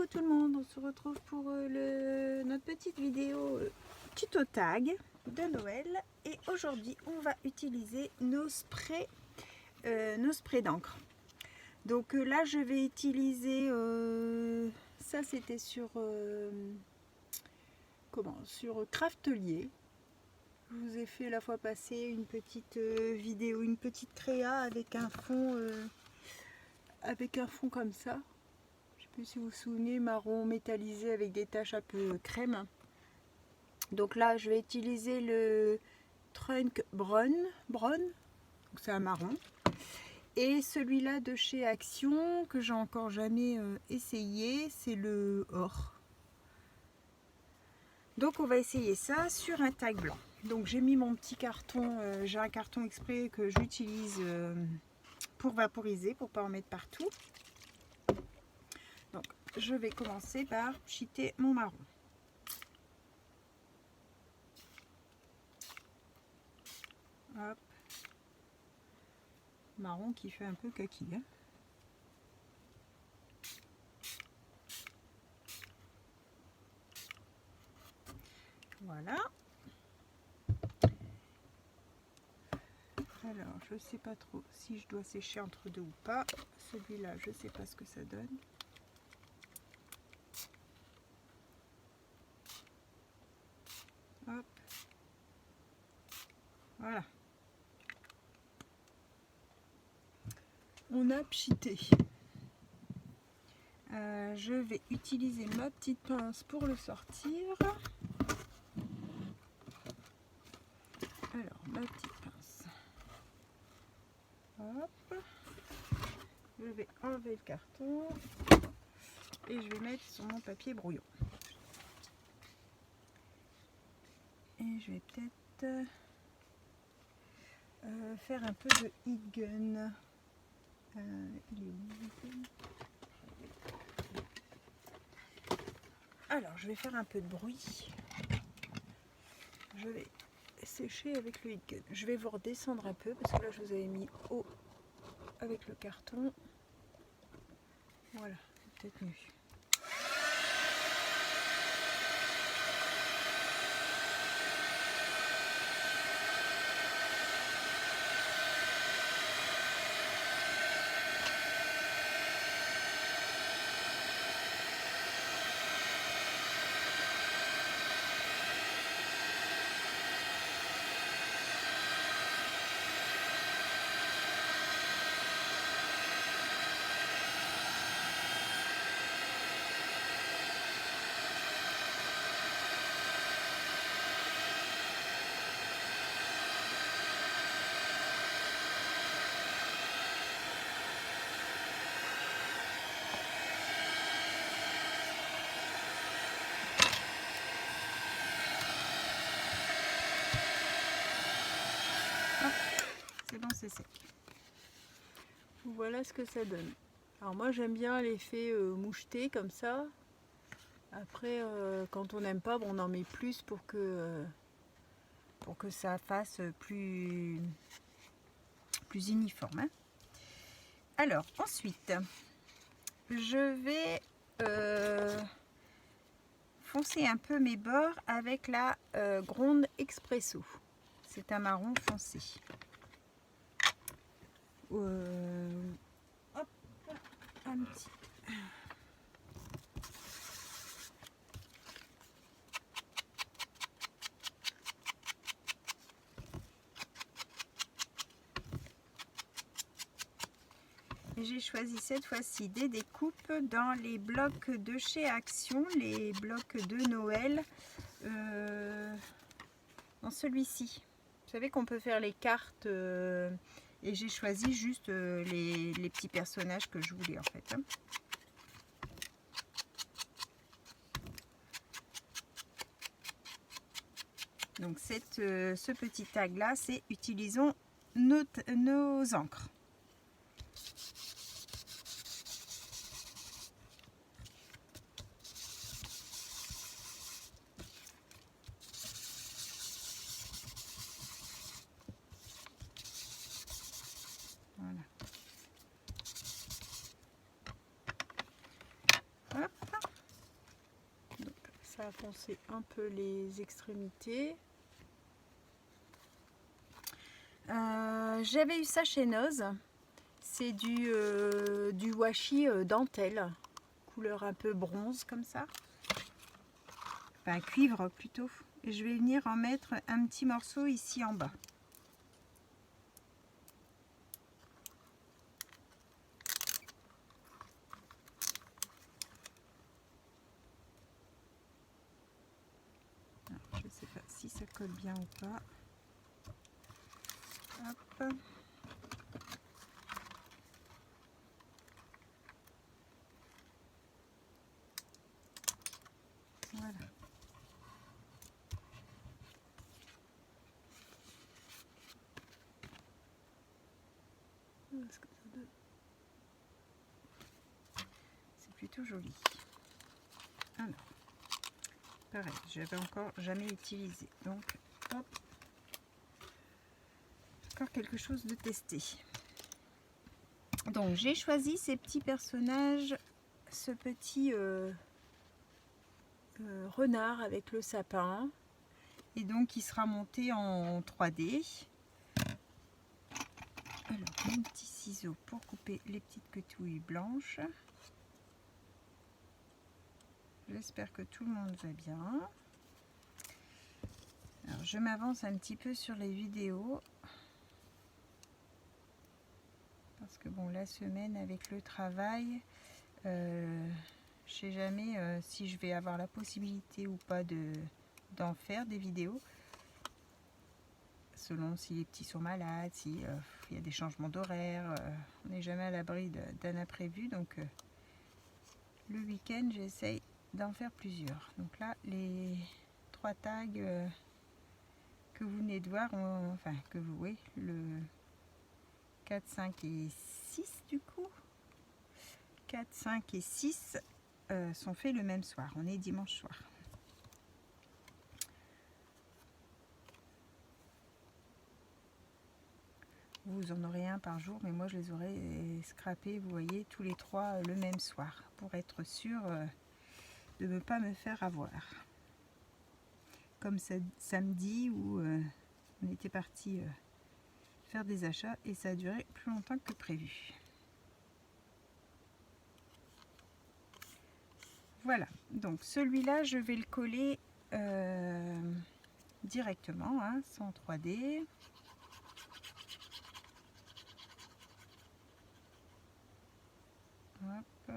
tout le monde, on se retrouve pour notre petite vidéo tuto tag de Noël et aujourd'hui on va utiliser nos sprays d'encre. Donc là je vais utiliser, ça c'était sur sur Craftelier. Je vous ai fait la fois passée une petite vidéo, une petite créa avec un fond comme ça. Je ne sais plus si vous vous souvenez, marron métallisé avec des taches un peu crème. Donc là je vais utiliser le Trunk Brown, c'est un marron. Et celui-là de chez Action que j'ai encore jamais essayé, c'est le or. Donc on va essayer ça sur un tag blanc. Donc j'ai mis mon petit carton, j'ai un carton exprès que j'utilise pour vaporiser, pour ne pas en mettre partout. Donc je vais commencer par pchiter mon marron. Hop. Marron qui fait un peu kaki. Hein. Voilà. Alors, je sais pas trop si je dois sécher entre deux ou pas. Celui-là, je sais pas ce que ça donne. Hop. Voilà. On a pchité. Je vais utiliser ma petite pince pour le sortir. Alors, ma petite pince. Hop. Je vais enlever le carton et je vais mettre sur mon papier brouillon. Et je vais peut-être faire un peu de heat gun. Il est où, le heat gun ? Alors, je vais faire un peu de bruit. Je vais sécher avec le heat gun. Je vais vous redescendre un peu parce que là, je vous avais mis haut avec le carton. Voilà, peut-être mieux. C'est bon, c'est sec. Voilà ce que ça donne. Alors moi j'aime bien l'effet moucheté comme ça. Après quand on n'aime pas, bon, on en met plus pour que ça fasse plus uniforme. Hein. Alors ensuite, je vais foncer un peu mes bords avec la Gronde Expresso. C'est un marron foncé. Hop, un petit. J'ai choisi cette fois-ci des découpes dans les blocs de chez Action, les blocs de Noël, dans celui-ci. Vous savez qu'on peut faire les cartes et j'ai choisi juste les petits personnages que je voulais en fait. Hein. Donc ce petit tag là, c'est utilisons nos encres. Voilà. Hop. Ça a foncé un peu les extrémités. J'avais eu ça chez Noz. C'est du washi dentelle, couleur un peu bronze comme ça. Enfin cuivre plutôt. Et je vais venir en mettre un petit morceau ici en bas. Alors, je ne sais pas si ça colle bien ou pas. Hop. Voilà. C'est plutôt joli. Alors, pareil, j'avais encore jamais utilisé. Donc, hop. Encore quelque chose de testé. Donc, j'ai choisi ces petits personnages, ce petit renard avec le sapin. Et donc, il sera monté en 3D. Alors, mon petit ciseau pour couper les petites quetouilles blanches. J'espère que tout le monde va bien. Alors, je m'avance un petit peu sur les vidéos. Parce que bon, la semaine avec le travail, je sais jamais si je vais avoir la possibilité ou pas d'en faire des vidéos. Selon si les petits sont malades, si il y a des changements d'horaire, on n'est jamais à l'abri d'un imprévu. Donc le week-end, j'essaye d'en faire plusieurs. Donc là, les 3 tags que vous venez de voir, enfin que vous voyez, le 4, 5 et 6 du coup. 4, 5 et 6 sont faits le même soir. On est dimanche soir. Vous en aurez un par jour, mais moi je les aurais scrappés, vous voyez, tous les 3 le même soir, pour être sûr de ne pas me faire avoir. Comme samedi où on était parti faire des achats et ça a duré plus longtemps que prévu. Voilà, donc celui-là je vais le coller directement, hein, sans 3D. Hop.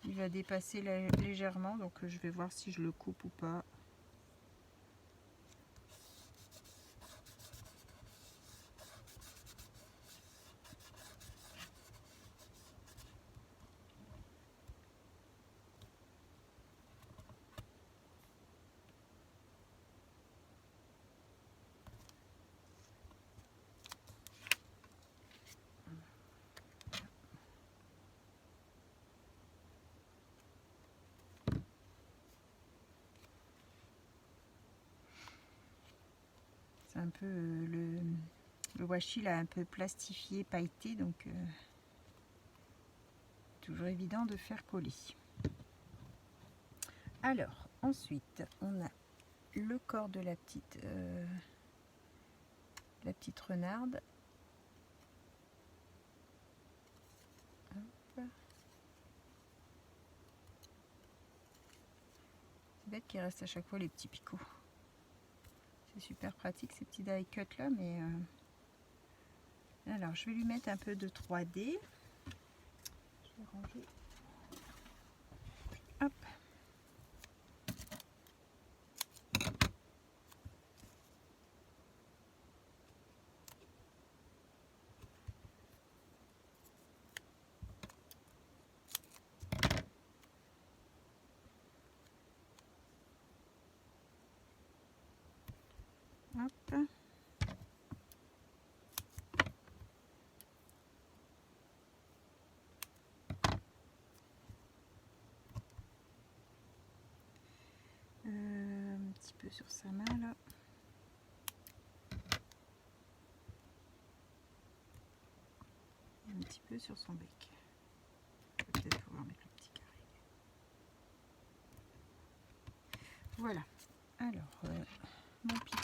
Il va dépasser légèrement, donc je vais voir si je le coupe ou pas. C'est un peu le washi là, un peu plastifié, pailleté, donc toujours évident de faire coller. Alors ensuite on a le corps de la petite renarde. Hop. C'est bête qu'il reste à chaque fois les petits picots. C'est super pratique ces petits die cut là, mais alors je vais lui mettre un peu de 3D. Je vais ranger. Hop. Hop. Un petit peu sur sa main là. Et un petit peu sur son bec. Je vais peut-être pouvoir mettre le petit carré. Voilà. Alors, mon picot.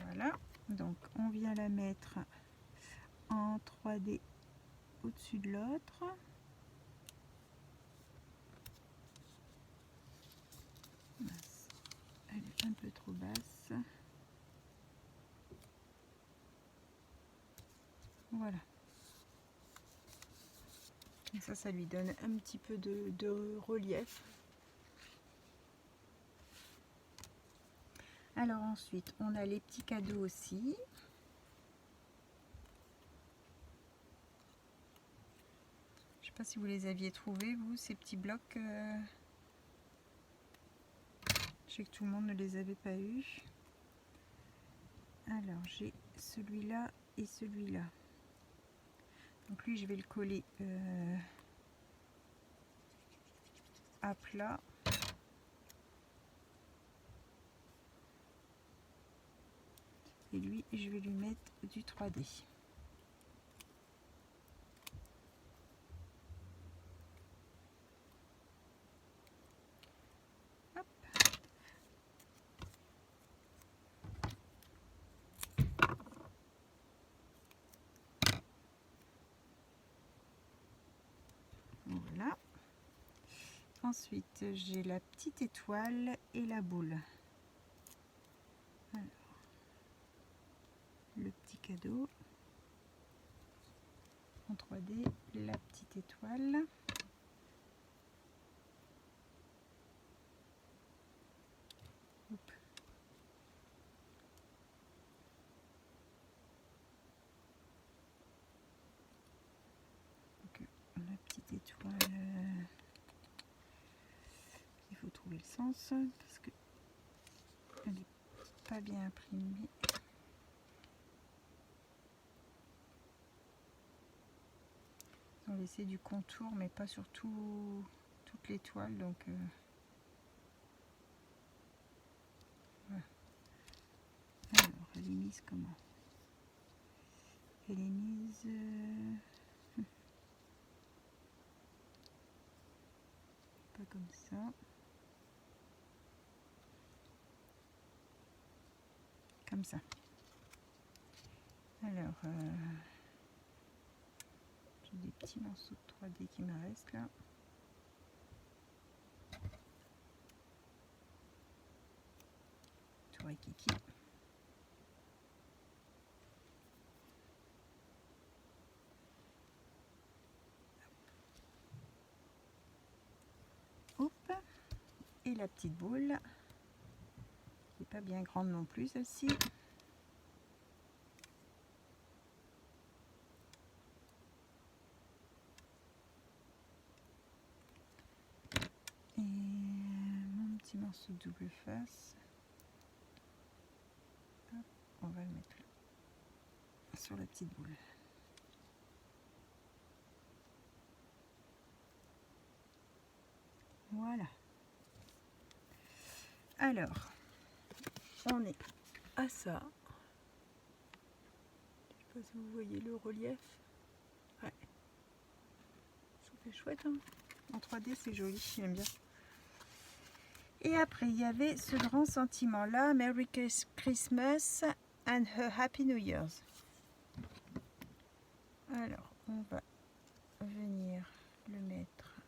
Voilà. Donc, on vient la mettre en 3D au-dessus de l'autre. Elle est un peu trop basse. Voilà. Et ça lui donne un petit peu de relief. Alors ensuite, on a les petits cadeaux aussi. Je sais pas si vous les aviez trouvés, vous, ces petits blocs. Je sais que tout le monde ne les avait pas eus. Alors, j'ai celui-là et celui-là. Donc lui, je vais le coller à plat. Et lui, je vais lui mettre du 3D. Hop. Voilà. Ensuite, j'ai la petite étoile et la boule. Alors, le petit cadeau en 3D, la petite étoile. Hop. Donc, la petite étoile, il faut trouver le sens parce que elle n'est pas bien imprimée. Ils ont laissé du contour, mais pas sur toute l'étoile, donc voilà. Alors, elle est mise comment? Elle est mise pas comme ça. Comme ça. Alors, j'ai des petits morceaux de 3D qui me restent là. Tour et kiki. Hop. Et la petite boule, qui n'est pas bien grande non plus celle-ci. Et mon petit morceau de double face. Hop, on va le mettre là, sur la petite boule. Voilà. Alors, on est à ça. Je sais pas si vous voyez le relief. Ouais. Ça fait chouette, hein. En 3D, c'est joli, j'aime bien. Et après, il y avait ce grand sentiment-là, Merry Christmas and a Happy New Year's. Alors, on va venir le mettre.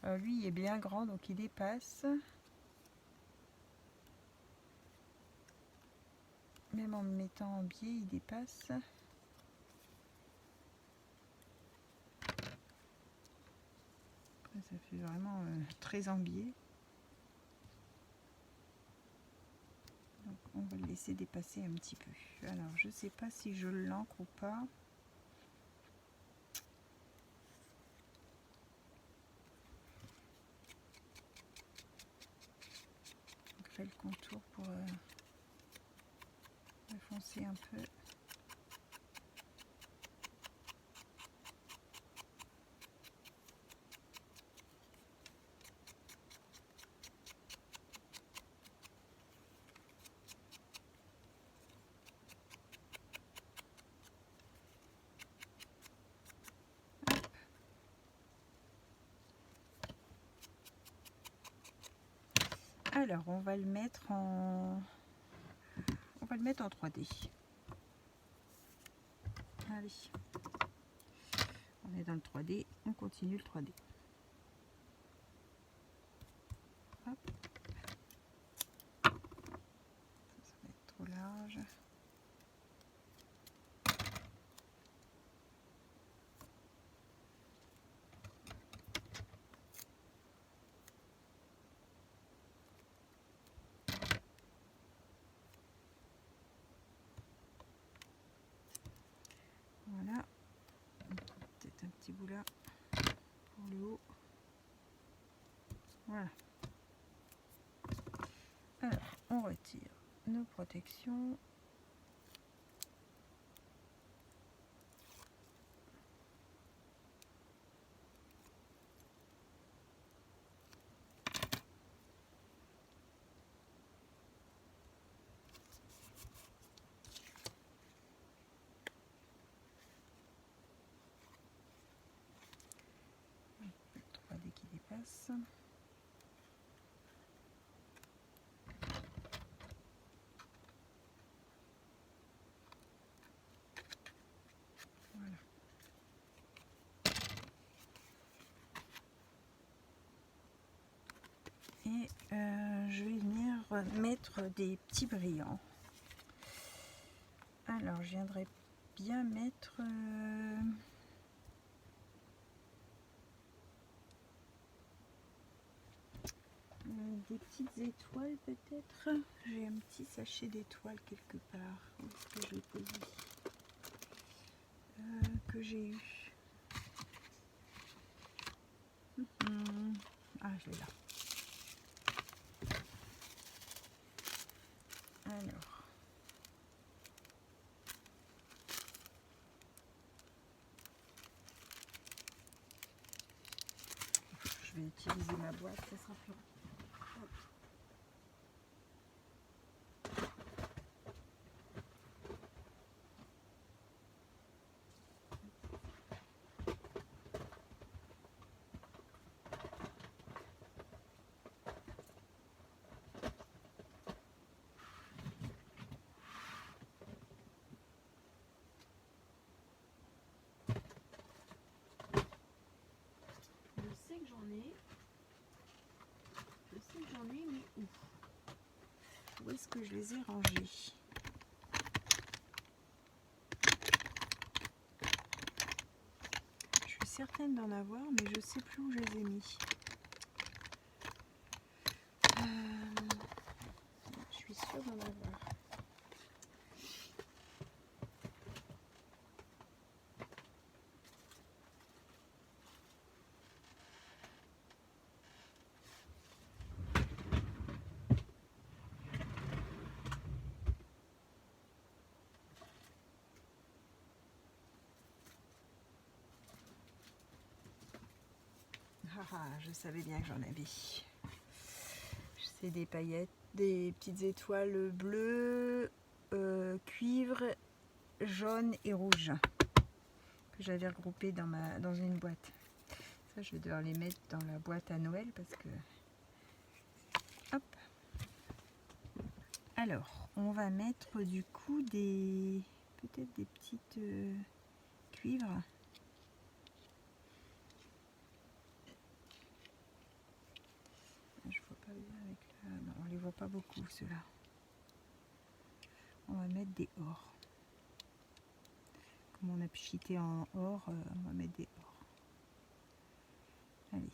Alors, lui, il est bien grand, donc il dépasse. Même en me mettant en biais, il dépasse. Après, ça fait vraiment très en biais. Donc, on va le laisser dépasser un petit peu. Alors, je sais pas si je l'encre ou pas. On fait le contour pour foncer un peu. Alors, on va le mettre en 3D. Allez, on est dans le 3D, on continue le 3D. Hop. Ça va être trop large. Voilà, peut-être un petit bout là pour le haut. Voilà. Alors, on retire nos protections. Le 3D qui dépasse. Voilà. Et je vais venir mettre des petits brillants. Alors, je viendrai bien mettre des petites étoiles peut-être. J'ai un petit sachet d'étoiles quelque part. Où est-ce que je l'ai posé? Que j'ai eu. Ah, je l'ai là. Alors. Je vais utiliser ma boîte, ça sera plus rapide. Je sais que j'en ai. Mais où? Où est-ce que je les ai rangés? Je suis certaine d'en avoir, mais je sais plus où je les ai mis. Je suis sûre d'en avoir. Ah, je savais bien que j'en avais. C'est des paillettes, des petites étoiles bleues, cuivre, jaune et rouge que j'avais regroupées dans une boîte. Ça, je vais devoir les mettre dans la boîte à Noël parce que... Hop. Alors, on va mettre du coup peut-être des petites cuivres. Je vois pas bien avec la... Non, on les voit pas beaucoup ceux-là. On va mettre des ors. Comme on a pchité en or, on va mettre des ors. Allez,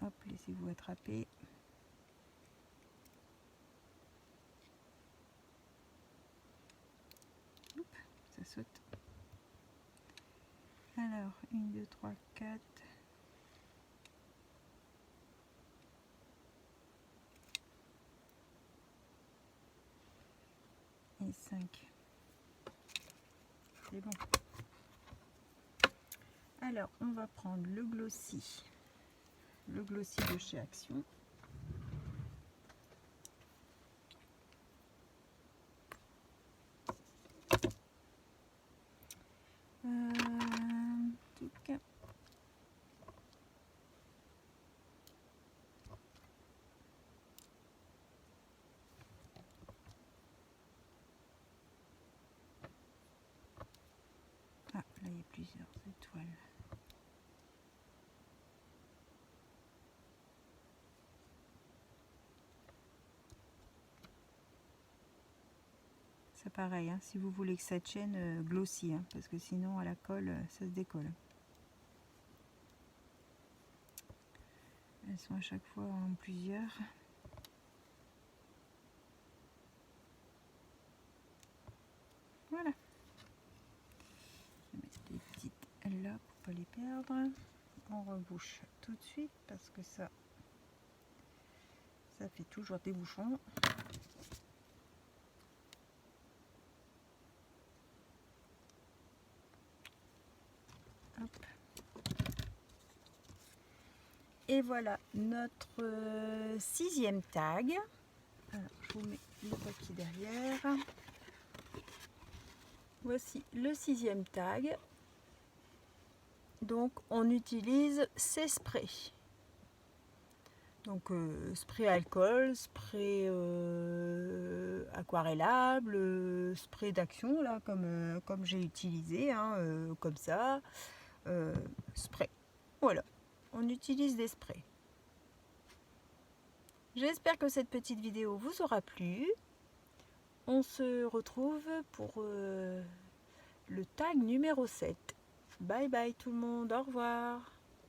hop, laissez-vous attraper. Oups, ça saute. Alors, 1, 2, 3, 4. Et 5. C'est bon. Alors, on va prendre le glossy de chez Action. plusieurs étoiles. C'est pareil, hein, si vous voulez que cette chaîne glossy, hein, parce que sinon à la colle, ça se décolle. Elles sont à chaque fois en plusieurs. Voilà. Je vais mettre les petites là pour pas les perdre. On rebouche tout de suite parce que ça fait toujours des bouchons. Hop. Et voilà notre 6e tag. Alors, je vous mets le papier derrière. Voici le 6e tag. Donc on utilise ces sprays. Donc spray alcool, spray aquarellable, spray d'action là comme j'ai utilisé, hein, comme ça, spray. Voilà, on utilise des sprays. J'espère que cette petite vidéo vous aura plu. On se retrouve pour le tag numéro 7. Bye bye tout le monde, au revoir.